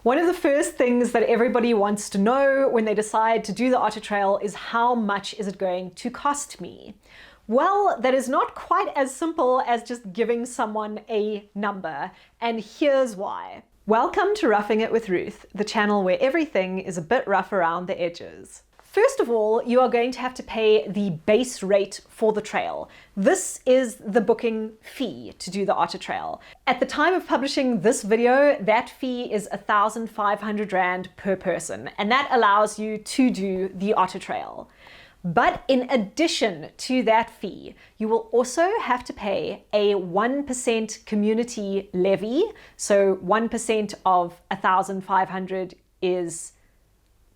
One of the first things that everybody wants to know when they decide to do the Otter Trail is how much is it going to cost me? Well, that is not quite as simple as just giving someone a number, and here's why. Welcome to Roughing It with Ruth, the channel where everything is a bit rough around the edges. First of all, you are going to have to pay the base rate for the trail. This is the booking fee to do the Otter Trail. At the time of publishing this video, that fee is 1,500 Rand per person, and that allows you to do the Otter Trail. But in addition to that fee, you will also have to pay a 1% community levy. So 1% of 1,500 is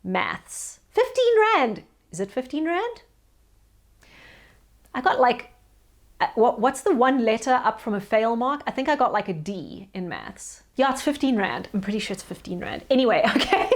maths. 15 Rand. Is it 15 Rand? I got like, what's the one letter up from a fail mark? I think I got like a D in maths. Yeah, it's 15 Rand. I'm pretty sure it's 15 Rand. Anyway, okay.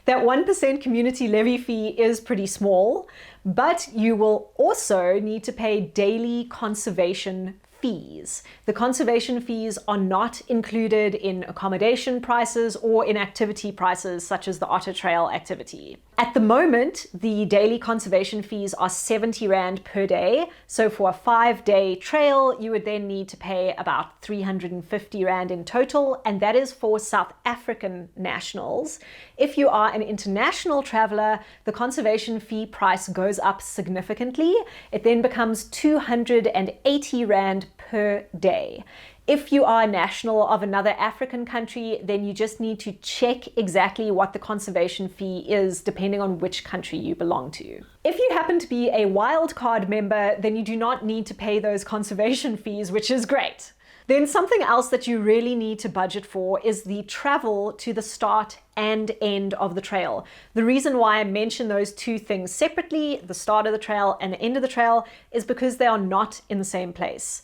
That 1% community levy fee is pretty small, but you will also need to pay daily conservation fees. The conservation fees are not included in accommodation prices or in activity prices such as the Otter Trail activity. At the moment, the daily conservation fees are 70 Rand per day. So for a 5-day trail, you would then need to pay about 350 Rand in total, and that is for South African nationals. If you are an international traveler, the conservation fee price goes up significantly. It then becomes 280 Rand per day. If you are a national of another African country, then you just need to check exactly what the conservation fee is depending on which country you belong to. If you happen to be a wildcard member, then you do not need to pay those conservation fees, which is great. Then something else that you really need to budget for is the travel to the start and end of the trail. The reason why I mention those two things separately, the start of the trail and the end of the trail, is because they are not in the same place.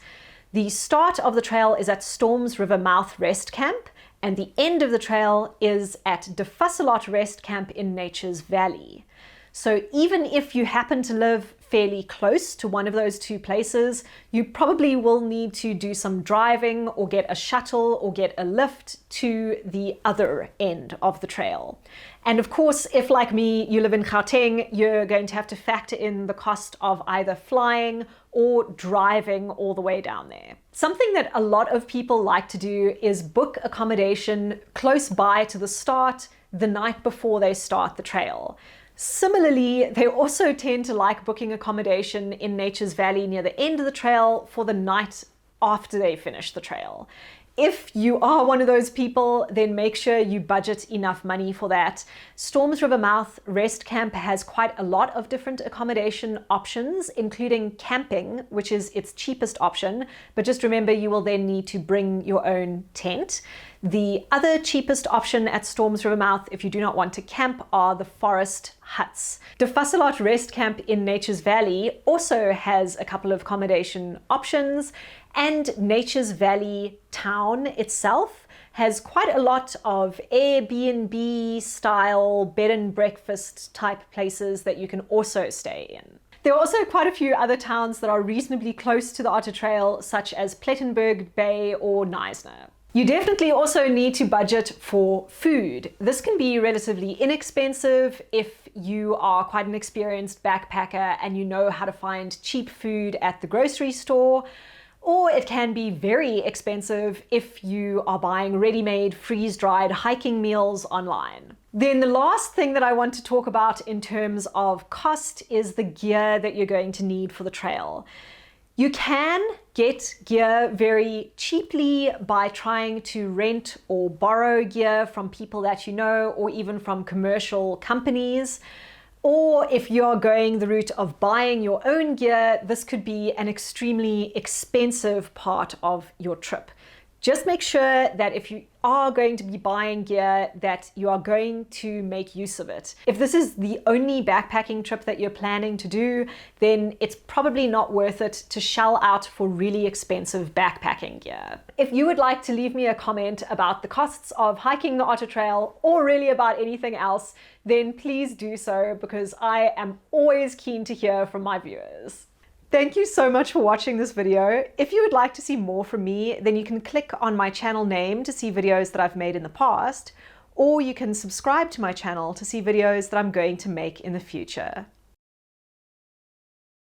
The start of the trail is at Storms River Mouth Rest Camp, and the end of the trail is at De Fusselot Rest Camp in Nature's Valley. So even if you happen to live fairly close to one of those two places, you probably will need to do some driving or get a shuttle or get a lift to the other end of the trail. And of course, if like me, you live in Gauteng, you're going to have to factor in the cost of either flying or driving all the way down there. Something that a lot of people like to do is book accommodation close by to the start the night before they start the trail. Similarly, they also tend to like booking accommodation in Nature's Valley near the end of the trail for the night after they finish the trail. If you are one of those people, then make sure you budget enough money for that. Storms River Mouth Rest Camp has quite a lot of different accommodation options, including camping, which is its cheapest option. But just remember, you will then need to bring your own tent. The other cheapest option at Storms River Mouth, if you do not want to camp, are the forest huts. De Fusselot Rest Camp in Nature's Valley also has a couple of accommodation options, and Nature's Valley town itself has quite a lot of Airbnb style bed and breakfast type places that you can also stay in. There are also quite a few other towns that are reasonably close to the Otter Trail, such as Plettenberg Bay or Knysna. You definitely also need to budget for food. This can be relatively inexpensive if you are quite an experienced backpacker and you know how to find cheap food at the grocery store, or it can be very expensive if you are buying ready-made, freeze-dried hiking meals online. Then the last thing that I want to talk about in terms of cost is the gear that you're going to need for the trail. You can get gear very cheaply by trying to rent or borrow gear from people that you know, or even from commercial companies. Or if you're going the route of buying your own gear, this could be an extremely expensive part of your trip. Just make sure that if you are going to be buying gear, that you are going to make use of it. If this is the only backpacking trip that you're planning to do, then it's probably not worth it to shell out for really expensive backpacking gear. If you would like to leave me a comment about the costs of hiking the Otter Trail, or really about anything else, then please do so, because I am always keen to hear from my viewers. Thank you so much for watching this video. If you would like to see more from me, then you can click on my channel name to see videos that I've made in the past, or you can subscribe to my channel to see videos that I'm going to make in the future.